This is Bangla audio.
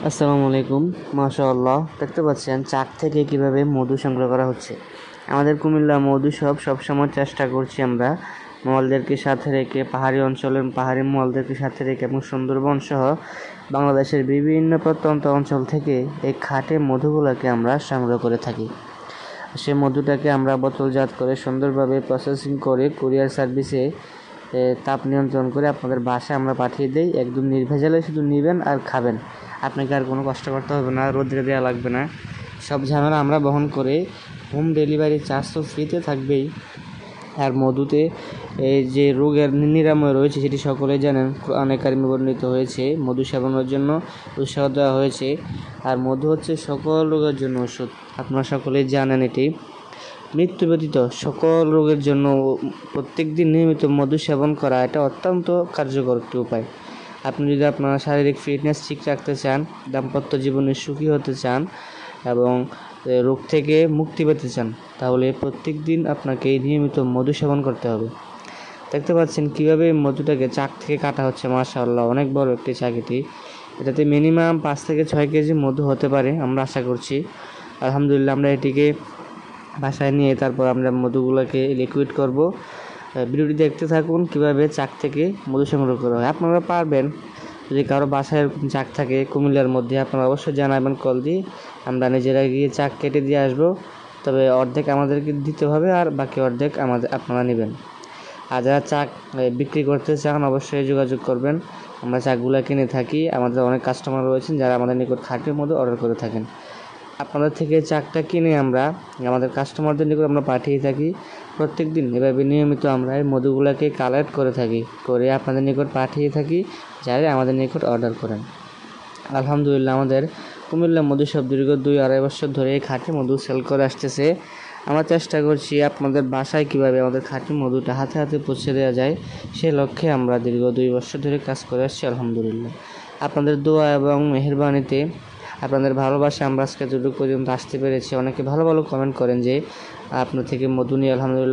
আসসালামু আলাইকুম। মাশাআল্লাহ, দেখতে পাচ্ছেন চাক থেকে কিভাবে মধু সংগ্রহ করা হচ্ছে। আমাদের কুমিল্লা মধু সবসময় চেষ্টা করছি আমরা মহলদেরকে সাথে রেখে, পাহাড়ি অঞ্চলের পাহাড়ি মহলদেরকে সাথে রেখে এবং সুন্দরবন সহ বাংলাদেশের বিভিন্ন প্রত্যন্ত অঞ্চল থেকে এই খাঁটি মধুগুলোকে আমরা সংগ্রহ করে থাকি। সে মধুটাকে আমরা বোতলজাত করে সুন্দরভাবে প্রসেসিং করে কুরিয়ার সার্ভিসে তাপ নিয়ন্ত্রণ করে আপনাদের বাসায় আমরা পাঠিয়ে দিই। একদম নির্ভেজালে শুধু নেবেন আর খাবেন। আপনাকে আর কোনো কষ্ট করতে হবে না, রোদ্রে দেওয়া লাগবে না, সব ঝামেলা আমরা বহন করে হোম ডেলিভারি চার্জ তো ফ্রিতে থাকবেই। আর মধুতে এই যে রোগের নিরাময় রয়েছে সেটি সকলেই জানেন। কোরআনে কারিমে বর্ণিত হয়েছে, মধু সেবনের জন্য উৎসাহ দেওয়া হয়েছে। আর মধু হচ্ছে সকল রোগের জন্য ওষুধ, আপনারা সকলেই জানেন এটি। মৃত্যু ব্যতীত সকল রোগের জন্য প্রত্যেক দিন নিয়মিত মধু সেবন করা এটা অত্যন্ত কার্যকর একটি উপায়। আপনি যদি আপনার শারীরিক ফিটনেস ঠিক রাখতে চান, দাম্পত্য জীবনে সুখী হতে চান এবং রোগ থেকে মুক্তি পেতে চান, তাহলে প্রত্যেক দিন আপনাকে নিয়মিত মধু সেবন করতে হবে। দেখতে পাচ্ছেন কীভাবে মধুটাকে চাক থেকে কাটা হচ্ছে। মাশাআল্লাহ, অনেক বড় একটি চাক এটি। এটাতে মিনিমাম 5 থেকে 6 কেজি মধু হতে পারে আমরা আশা করছি। আলহামদুলিল্লাহ, আমরা এটিকে বাসায় নিয়ে তারপর আমরা মধুগুলোকে লিকুইড করব। ভিডিওটি দেখতে থাকুন কীভাবে চাক থেকে মধু সংগ্রহ করা হয়। আপনারা পারবেন, যদি কারো বাসায় এরকম চাক থাকে কুমিল্লার মধ্যে, আপনারা অবশ্যই জানাবেন কল দিয়ে। আমরা নিজেরা গিয়ে চাক কেটে দিয়ে আসবো। তবে অর্ধেক আমাদেরকে দিতে হবে আর বাকি অর্ধেক আপনারা নেবেন। আর যারা চাক বিক্রি করতে চান অবশ্যই যোগাযোগ করবেন। আমরা চাকগুলো কিনে থাকি, আমাদের অনেক কাস্টমার রয়েছেন যারা আমাদের নিকট খাঁটি মধু অর্ডার করে থাকেন। আপনাদের থেকে চাকটা কিনে আমরা আমাদের কাস্টমারদের নিকট আমরা পাঠিয়ে থাকি প্রত্যেক দিন। এভাবে নিয়মিত আমরা এই মধুগুলোকে কালেক্ট করে থাকি, করে আপনাদের নিকট পাঠিয়ে থাকি যারা আমাদের নিকট অর্ডার করেন। আলহামদুলিল্লাহ, আমাদের কুমিল্লা মধু শপ দীর্ঘ 2-2.5 বছর ধরে খাঁটি মধু সেল করে আসতেছে। আমরা চেষ্টা করছি আপনাদের বাসায় কীভাবে আমাদের খাঁটি মধুটা হাতে হাতে পৌঁছে দেওয়া যায়, সে লক্ষ্যে আমরা দীর্ঘ 2 বছর ধরে কাজ করে আসছি। আলহামদুলিল্লাহ, আপনাদের দোয়া এবং মেহেরবানিতে, আপনাদের ভালোবাসা আমরা আজকে যতটুকু পর্যন্ত আসতে পেরেছি। অনেকে ভালো ভালো কমেন্ট করেন যে আপনার থেকে মধু নিয়ে আলহামদুলিল্লাহ